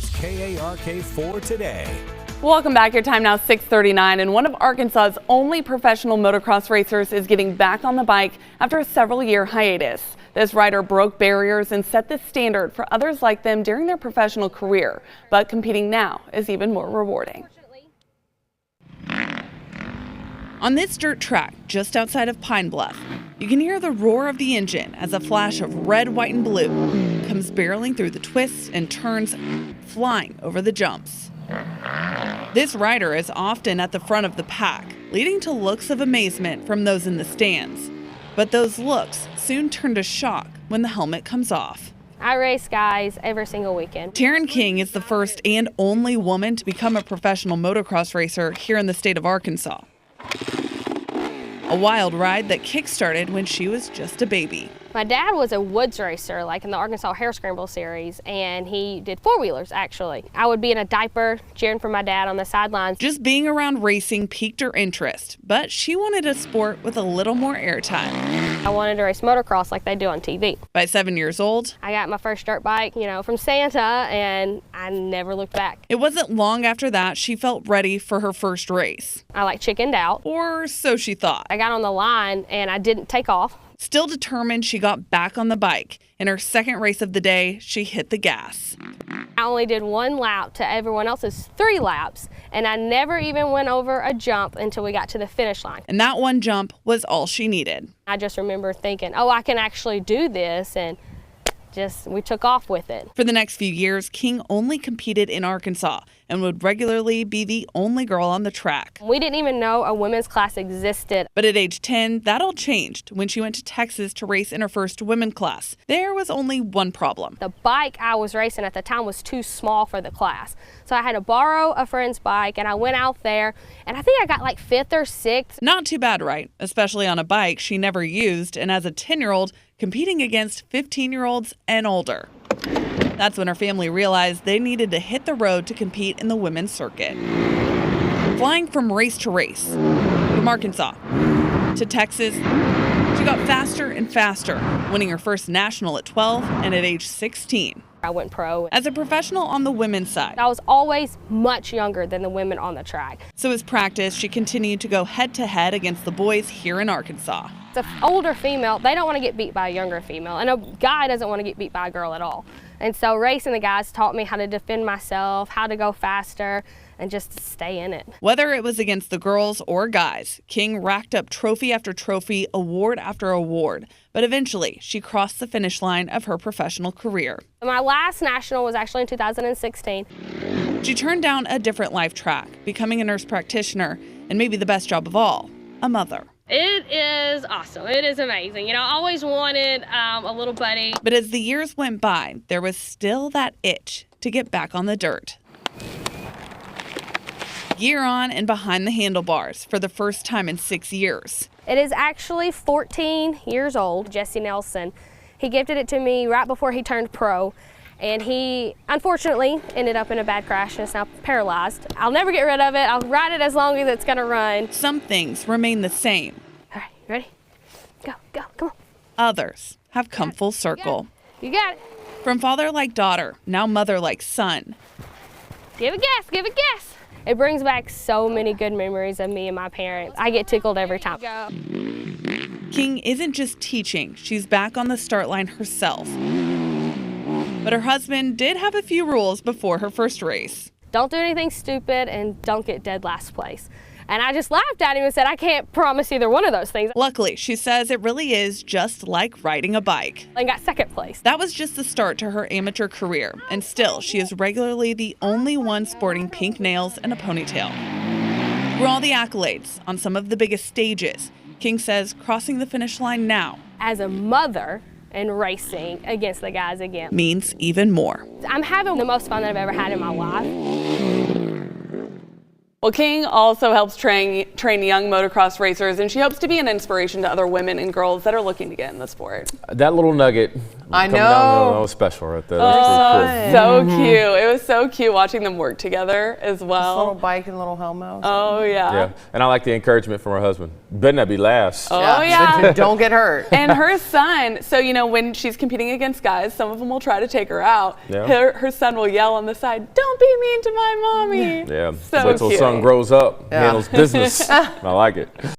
It's KARK4 Today. Welcome back. Your time now 6:39, and one of Arkansas's only professional motocross racers is getting back on the bike after a several-year hiatus. This rider broke barriers and set the standard for others like them during their professional career, but competing now is even more rewarding. On this dirt track just outside of Pine Bluff, you can hear the roar of the engine as a flash of red, white, and blue comes barreling through the twists and turns, flying over the jumps. This rider is often at the front of the pack, leading to looks of amazement from those in the stands. But those looks soon turn to shock when the helmet comes off. I race guys every single weekend. Taryn King is the first and only woman to become a professional motocross racer here in the state of Arkansas. A wild ride that kick-started when she was just a baby. My dad was a woods racer, like in the Arkansas Hare Scramble series, and he did four-wheelers, actually. I would be in a diaper cheering for my dad on the sidelines. Just being around racing piqued her interest, but she wanted a sport with a little more airtime. I wanted to race motocross like they do on TV. By 7 years old, I got my first dirt bike, from Santa, and I never looked back. It wasn't long after that she felt ready for her first race. I chickened out. Or so she thought. I got on the line and I didn't take off. Still determined, she got back on the bike. In her second race of the day, she hit the gas. I only did one lap to everyone else's 3 laps, and I never even went over a jump until we got to the finish line. And that one jump was all she needed. I just remember thinking, oh, I can actually do this, and we took off with it. For the next few years, King only competed in Arkansas and would regularly be the only girl on the track. We didn't even know a women's class existed. But at age 10, that all changed when she went to Texas to race in her first women's class. There was only one problem. The bike I was racing at the time was too small for the class. So I had to borrow a friend's bike, and I went out there, and I think I got 5th or 6th. Not too bad, right? Especially on a bike she never used, and as a 10-year-old, competing against 15-year-olds and older. That's when her family realized they needed to hit the road to compete in the women's circuit. Flying from race to race, from Arkansas to Texas, she got faster and faster, winning her first national at 12 and at age 16. I went pro. As a professional on the women's side, I was always much younger than the women on the track. So as practice, she continued to go head-to-head against the boys here in Arkansas. The older female, they don't want to get beat by a younger female, and a guy doesn't want to get beat by a girl at all. And so racing the guys taught me how to defend myself, how to go faster, and just stay in it. Whether it was against the girls or guys, King racked up trophy after trophy, award after award. But eventually, she crossed the finish line of her professional career. My last national was actually in 2016. She turned down a different life track, becoming a nurse practitioner, and maybe the best job of all, a mother. It is awesome. It is amazing. I always wanted a little buddy. But as the years went by, there was still that itch to get back on the dirt. Gear on and behind the handlebars for the first time in 6 years. It is actually 14 years old. Jesse Nelson, he gifted it to me right before he turned pro. And he, unfortunately, ended up in a bad crash and is now paralyzed. I'll never get rid of it. I'll ride it as long as it's going to run. Some things remain the same. All right, you ready? Go, come on. Others have come full circle. You got it. From father like daughter, now mother like son. Give it gas. It brings back so many good memories of me and my parents. I get tickled every time. King isn't just teaching. She's back on the start line herself. But her husband did have a few rules before her first race. Don't do anything stupid and don't get dead last place. And I just laughed at him and said, I can't promise either one of those things. Luckily, she says it really is just like riding a bike. And got second place. That was just the start to her amateur career. And still, she is regularly the only one sporting pink nails and a ponytail. Through all the accolades on some of the biggest stages, King says crossing the finish line now, as a mother, and racing against the guys again, means even more. I'm having the most fun that I've ever had in my life. Well, King also helps train young motocross racers, and she hopes to be an inspiration to other women and girls that are looking to get in the sport. That little nugget I coming know. down, that was special right there. That was So cute. It was so cute watching them work together as well. Little bike and little helmet. Oh, yeah. cool. Yeah, and I like the encouragement from her husband. Better not be last. Oh, yeah. Don't get hurt. And her son, so, you know, when she's competing against guys, some of them will try to take her out. Yeah. Her son will yell on the side, "Don't be mean to my mommy." Yeah, So wait till cute. son grows up, handles business. I like it.